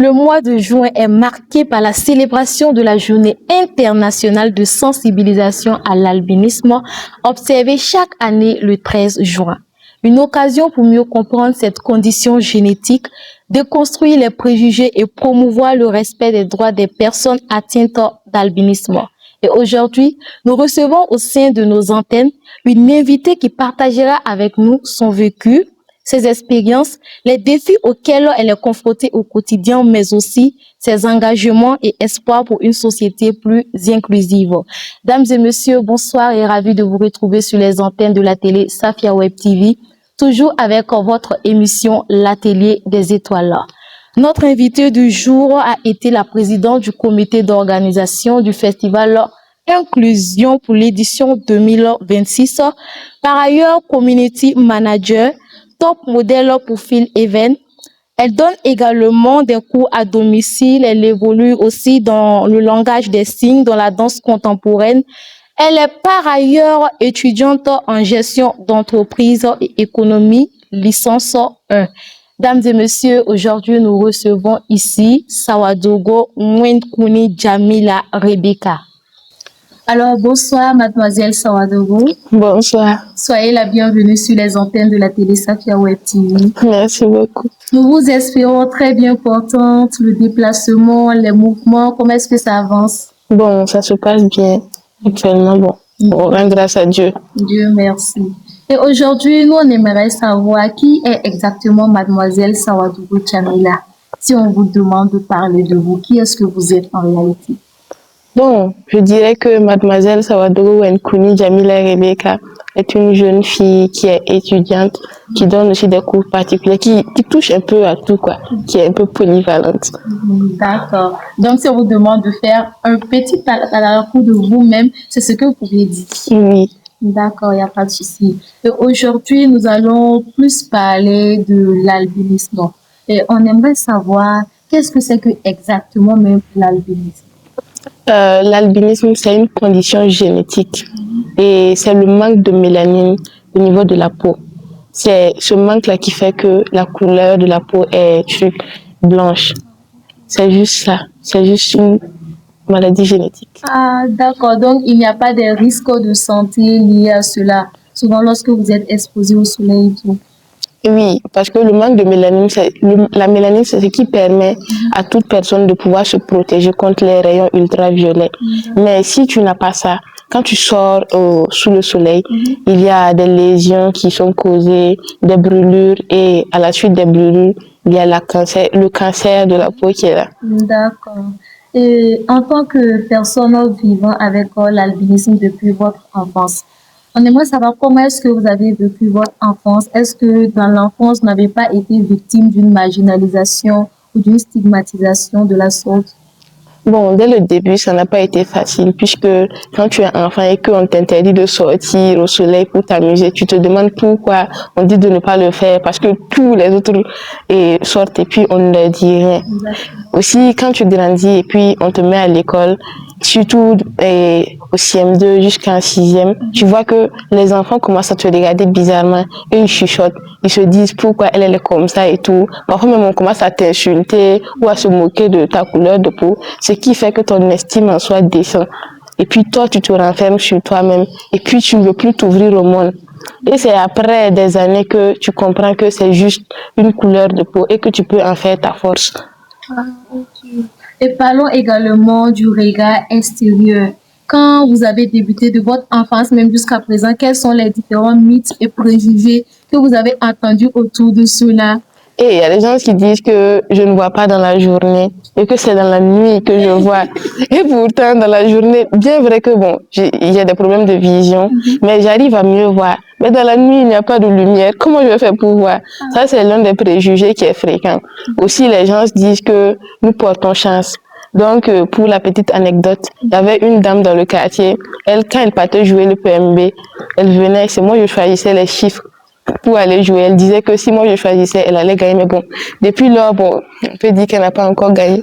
Le mois de juin est marqué par la célébration de la Journée internationale de sensibilisation à l'albinisme, observée chaque année le 13 juin. Une occasion pour mieux comprendre cette condition génétique, déconstruire les préjugés et promouvoir le respect des droits des personnes atteintes d'albinisme. Et aujourd'hui, nous recevons au sein de nos antennes une invitée qui partagera avec nous son vécu, ses expériences, les défis auxquels elle est confrontée au quotidien, mais aussi ses engagements et espoirs pour une société plus inclusive. Dames et messieurs, bonsoir et ravi de vous retrouver sur les antennes de la télé Safia Web TV, toujours avec votre émission L'Atelier des Étoiles. Notre invitée du jour a été la présidente du comité d'organisation du festival Inclusion pour l'édition 2026. Par ailleurs, community manager, top modèle pour Phil Event. Elle donne également des cours à domicile. Elle évolue aussi dans le langage des signes, dans la danse contemporaine. Elle est par ailleurs étudiante en gestion d'entreprise et économie, licence 1. Dames et messieurs, aujourd'hui nous recevons ici Sawadogo Mwenkuni Jamila Rebecca. Alors, bonsoir, mademoiselle Sawadogo. Bonsoir. Soyez la bienvenue sur les antennes de la télé Safia Web TV. Merci beaucoup. Nous vous espérons très bien portante, le déplacement, les mouvements, comment est-ce que ça avance? Bon, ça se passe bien actuellement, bon, grâce à Dieu. Dieu merci. Et aujourd'hui, nous, on aimerait savoir qui est exactement mademoiselle Sawadogo Jamila. Si on vous demande de parler de vous, qui est-ce que vous êtes en réalité? Bon, je dirais que mademoiselle Sawadogo Mwenkuni Jamila Rebecca est une jeune fille qui est étudiante, qui donne aussi des cours particuliers, qui touche un peu à tout, quoi, qui est un peu polyvalente. D'accord. Donc, si on vous demande de faire un petit parcours de vous-même, c'est ce que vous pouvez dire. Oui. D'accord, il n'y a pas de souci. Et aujourd'hui, nous allons plus parler de l'albinisme. Et on aimerait savoir qu'est-ce que c'est que exactement même l'albinisme. L'albinisme, c'est une condition génétique et c'est le manque de mélanine au niveau de la peau. C'est ce manque-là qui fait que la couleur de la peau est blanche. C'est juste ça. C'est juste une maladie génétique. Ah, d'accord. Donc, il n'y a pas de risques de santé liés à cela, souvent lorsque vous êtes exposé au soleil et tout. Oui, parce que le manque de mélanine, la mélanine, c'est ce qui permet à toute personne de pouvoir se protéger contre les rayons ultraviolets. Mais si tu n'as pas ça, quand tu sors sous le soleil, il y a des lésions qui sont causées, des brûlures, et à la suite des brûlures, il y a le cancer de la peau qui est là. D'accord. Et en tant que personne vivant avec l'albinisme depuis votre enfance, on aimerait savoir comment est-ce que vous avez vécu votre enfance. Est-ce que dans l'enfance, vous n'avez pas été victime d'une marginalisation ou d'une stigmatisation de la sorte? Bon, dès le début, ça n'a pas été facile puisque quand tu es enfant et qu'on t'interdit de sortir au soleil pour t'amuser, tu te demandes pourquoi on dit de ne pas le faire parce que tous les autres sortent et puis on ne leur dit rien. Aussi, quand tu grandis et puis on te met à l'école, surtout au CM2 jusqu'en 6e, tu vois que les enfants commencent à te regarder bizarrement et ils chuchotent. Ils se disent pourquoi elle est comme ça et tout. Parfois même on commence à t'insulter ou à se moquer de ta couleur de peau, ce qui fait que ton estime en soi descend. Et puis toi, tu te renfermes sur toi-même et puis tu ne veux plus t'ouvrir au monde. Et c'est après des années que tu comprends que c'est juste une couleur de peau et que tu peux en faire ta force. Ah, ok. Et parlons également du regard extérieur. Quand vous avez débuté de votre enfance, même jusqu'à présent, quels sont les différents mythes et préjugés que vous avez entendus autour de cela? Et il y a des gens qui disent que je ne vois pas dans la journée et que c'est dans la nuit que je vois. Et pourtant, dans la journée, bien vrai que bon, il y a des problèmes de vision, mais j'arrive à mieux voir. Mais dans la nuit, il n'y a pas de lumière. Comment je vais faire pour voir? Ça, c'est l'un des préjugés qui est fréquent. Aussi, les gens se disent que nous portons chance. Donc, pour la petite anecdote, il y avait une dame dans le quartier. Elle, quand elle partait jouer le PMB, elle venait, c'est moi je choisissais les chiffres pour aller jouer. Elle disait que si moi je choisissais, elle allait gagner. Mais bon, depuis lors, bon, on peut dire qu'elle n'a pas encore gagné.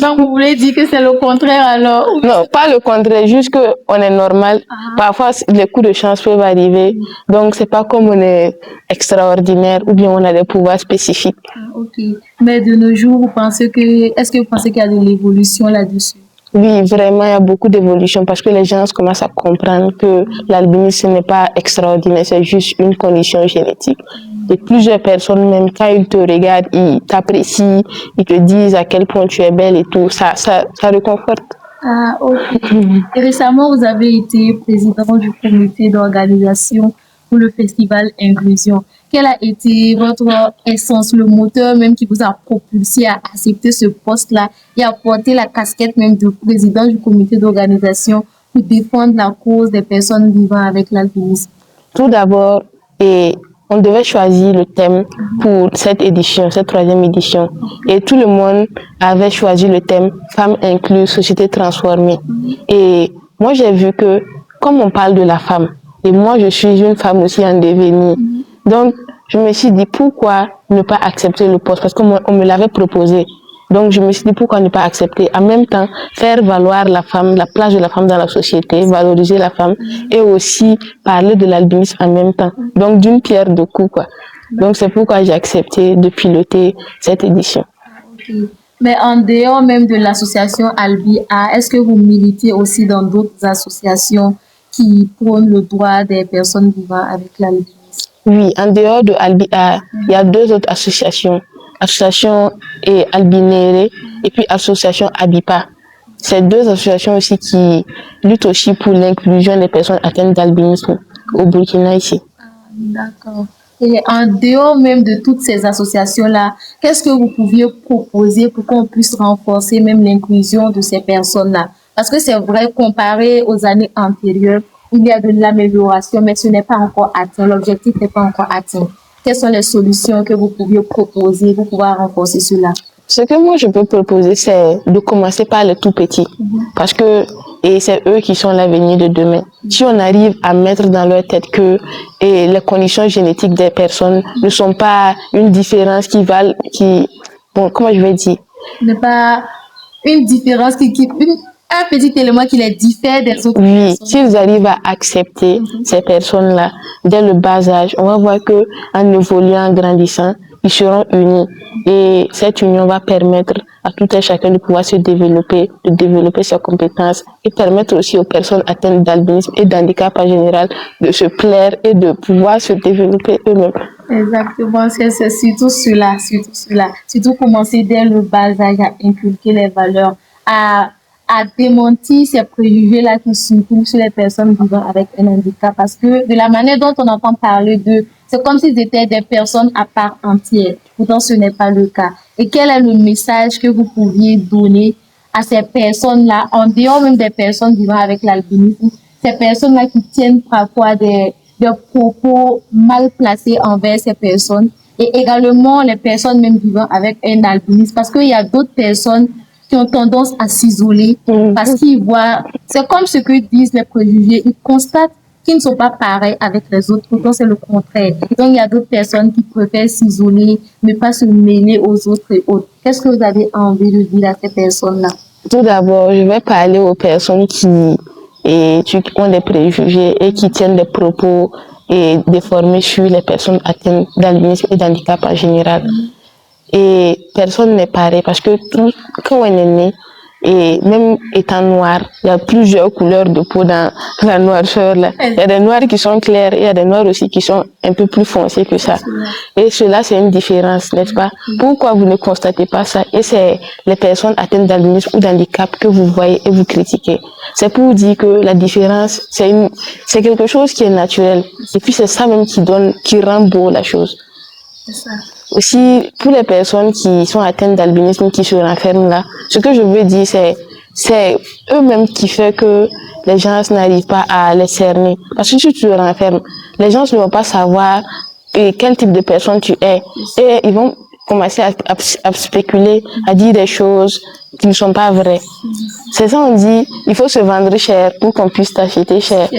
Donc, vous voulez dire que c'est le contraire alors? Non, pas le contraire, juste qu'on est normal. Parfois, les coups de chance peuvent arriver. Donc, c'est pas comme on est extraordinaire ou bien on a des pouvoirs spécifiques. Ok. Mais de nos jours, est-ce que vous pensez qu'il y a de l'évolution là-dessus? Oui, vraiment, il y a beaucoup d'évolution parce que les gens commencent à comprendre que l'albinisme n'est pas extraordinaire, c'est juste une condition génétique. Et plusieurs personnes, même quand ils te regardent, ils t'apprécient, ils te disent à quel point tu es belle et tout, ça réconforte. Ah, ok. Et récemment, vous avez été président du comité d'organisation pour le festival Inclusion. Quelle a été votre essence, le moteur même qui vous a propulsé à accepter ce poste-là et à porter la casquette même de président du comité d'organisation pour défendre la cause des personnes vivant avec l'albinisme? Tout d'abord, on devait choisir le thème pour cette édition, cette troisième édition. Et tout le monde avait choisi le thème Femmes incluses, société transformée. Et moi, j'ai vu que, comme on parle de la femme, et moi, je suis une femme aussi en devenir. Donc, je me suis dit, pourquoi ne pas accepter le poste? Parce qu'on me l'avait proposé. Donc, je me suis dit, pourquoi ne pas accepter? En même temps, faire valoir la femme, la place de la femme dans la société, valoriser la femme et aussi parler de l'albinisme en même temps. Donc, d'une pierre deux coups, quoi. Donc, c'est pourquoi j'ai accepté de piloter cette édition. Okay. Mais en dehors même de l'association Albi-A, est-ce que vous militez aussi dans d'autres associations qui prônent le droit des personnes vivant avec l'albinisme? Oui, en dehors de Albi-A, il y a deux autres associations. Association Albinere et puis association Abipa. Ces deux associations aussi qui luttent aussi pour l'inclusion des personnes atteintes d'albinisme au Burkina ici. D'accord. Et en dehors même de toutes ces associations-là, qu'est-ce que vous pouviez proposer pour qu'on puisse renforcer même l'inclusion de ces personnes-là? Parce que c'est vrai, comparé aux années antérieures, il y a de l'amélioration, mais ce n'est pas encore atteint, l'objectif n'est pas encore atteint. Quelles sont les solutions que vous pouviez proposer pour pouvoir renforcer cela? Ce que moi je peux proposer, c'est de commencer par les tout petits. Parce que c'est eux qui sont l'avenir de demain. Si on arrive à mettre dans leur tête que les conditions génétiques des personnes ne sont pas une différence bon, comment je vais dire? Ne pas une différence un petit élément qui les diffère des autres personnes. Oui, s'ils arrivent à accepter ces personnes-là dès le bas âge, on va voir que en évoluant, en grandissant, ils seront unis. Et cette union va permettre à tout un chacun de pouvoir se développer, de développer ses compétences et permettre aussi aux personnes atteintes d'albinisme et d'handicap en général de se plaire et de pouvoir se développer eux-mêmes. Exactement, c'est surtout cela. Surtout commencer dès le bas âge à inculquer les valeurs, à démentir ces préjugés-là qui circulent sur les personnes vivant avec un handicap. Parce que de la manière dont on entend parler d'eux, c'est comme s'ils étaient des personnes à part entière. Pourtant, ce n'est pas le cas. Et quel est le message que vous pouviez donner à ces personnes-là, en dehors même des personnes vivant avec l'albinisme, ces personnes-là qui tiennent parfois des propos mal placés envers ces personnes et également les personnes même vivant avec un albinisme, parce qu'il y a d'autres personnes qui ont tendance à s'isoler parce qu'ils voient, c'est comme ce que disent les préjugés, ils constatent qu'ils ne sont pas pareils avec les autres, pourtant c'est le contraire. Donc il y a d'autres personnes qui préfèrent s'isoler, ne pas se mêler aux autres et autres. Qu'est-ce que vous avez envie de dire à ces personnes-là? Tout d'abord, je vais parler aux personnes qui ont des préjugés et qui tiennent des propos déformés sur les personnes atteintes d'albinisme et d'handicap en général. Et personne n'est pareil parce que quand on est né, et même étant noir, il y a plusieurs couleurs de peau dans la noirceur là. Il y a des noirs qui sont clairs et il y a des noirs aussi qui sont un peu plus foncés que ça. Et cela, c'est une différence, n'est-ce pas? Pourquoi vous ne constatez pas ça? Et c'est les personnes atteintes d'albinisme ou d'handicap que vous voyez et vous critiquez. C'est pour dire que la différence, c'est quelque chose qui est naturel. Et puis c'est ça même qui rend beau la chose. C'est ça. Aussi, pour les personnes qui sont atteintes d'albinisme, qui se renferment là, ce que je veux dire, c'est eux-mêmes qui font que les gens n'arrivent pas à les cerner. Parce que si tu te renfermes, les gens ne vont pas savoir quel type de personne tu es. Et commencer à spéculer, à dire des choses qui ne sont pas vraies. C'est ça, on dit, il faut se vendre cher pour qu'on puisse t'acheter cher.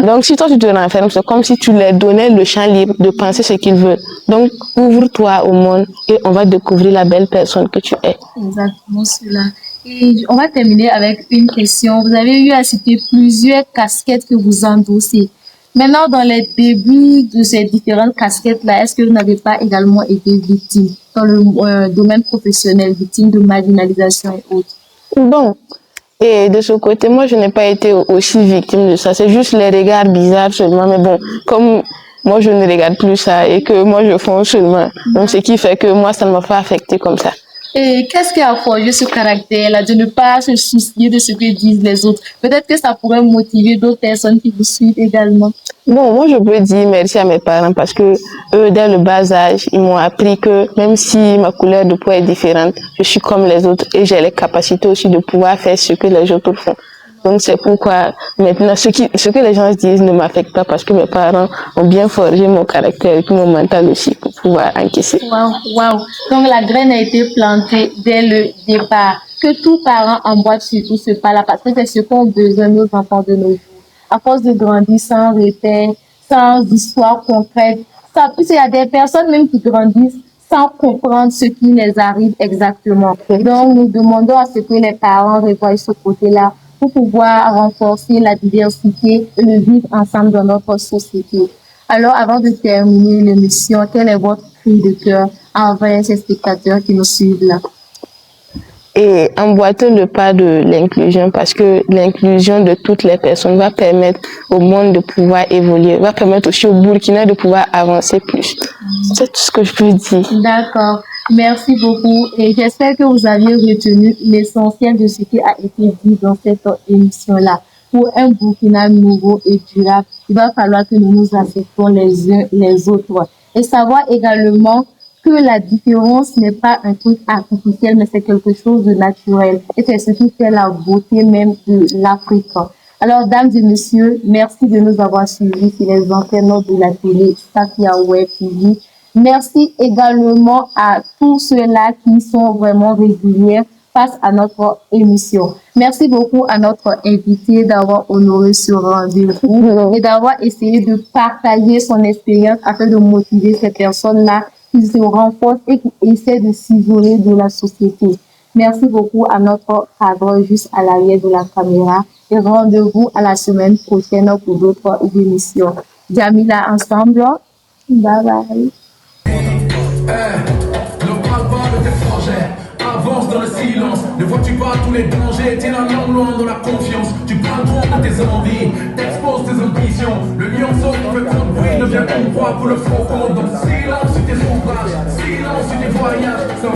Donc, si toi, tu te renfermes, c'est comme si tu leur donnais le champ libre de penser ce qu'ils veulent. Donc, ouvre-toi au monde et on va découvrir la belle personne que tu es. Exactement cela. Et on va terminer avec une question. Vous avez eu à citer plusieurs casquettes que vous endossez. Maintenant, dans les débuts de ces différentes casquettes-là, est-ce que vous n'avez pas également été victime dans le domaine professionnel, victime de marginalisation et autres? Bon, et de ce côté, moi, je n'ai pas été aussi victime de ça. C'est juste les regards bizarres seulement. Mais bon, comme moi, je ne regarde plus ça et que moi, je fonce seulement. Donc, ce qui fait que moi, ça ne m'a pas affecté comme ça. Et qu'est-ce qui a forgé ce caractère-là, de ne pas se soucier de ce que disent les autres? Peut-être que ça pourrait motiver d'autres personnes qui vous suivent également. Bon, moi, je peux dire merci à mes parents parce que eux, dès le bas âge, ils m'ont appris que même si ma couleur de peau est différente, je suis comme les autres et j'ai les capacités aussi de pouvoir faire ce que les autres font. Donc, c'est pourquoi maintenant, ce que les gens disent ne m'affecte pas parce que mes parents ont bien forgé mon caractère et mon mental aussi pour pouvoir encaisser. Waouh, waouh. Donc, la graine a été plantée dès le départ. Que tous parents emboîtent surtout ce pas-là parce que c'est ce qu'ont besoin nos enfants de nos jours. À force de grandir sans repères, sans histoire concrète, il y a des personnes même qui grandissent sans comprendre ce qui les arrive exactement. Donc, nous demandons à ce que les parents revoient ce côté-là pour pouvoir renforcer la diversité et le vivre ensemble dans notre société. Alors, avant de terminer l'émission, quel est votre cri de cœur envers ces spectateurs qui nous suivent là? Et emboîter le pas de l'inclusion parce que l'inclusion de toutes les personnes va permettre au monde de pouvoir évoluer, va permettre aussi au Burkina de pouvoir avancer plus. C'est tout ce que je peux dire. D'accord. Merci beaucoup et j'espère que vous avez retenu l'essentiel de ce qui a été dit dans cette émission-là. Pour un Burkina nouveau et durable, il va falloir que nous nous acceptons les uns les autres et savoir également que la différence n'est pas un truc artificiel, mais c'est quelque chose de naturel. Et c'est ce qui fait la beauté même de l'Afrique. Alors, dames et messieurs, merci de nous avoir suivis sur les antennes de la télé Safia Web TV. Merci également à tous ceux-là qui sont vraiment réguliers face à notre émission. Merci beaucoup à notre invité d'avoir honoré ce rendez-vous et d'avoir essayé de partager son expérience afin de motiver ces personnes-là qui se renforcent et qui essaient de s'isoler de la société. Merci beaucoup à notre cadre juste à l'arrière de la caméra et rendez-vous à la semaine prochaine pour d'autres émissions. Jamila ensemble. Bye bye. Avance dans le silence, ne vois-tu pas tous les dangers? Tiens la langue loin dans la confiance. Tu parles trop de tes envies, t'exposes tes ambitions. Le lionceau qui fait trop de bruit devient ton proie pour le faux compte. Donc silence sur tes sondages, silence sur tes voyages.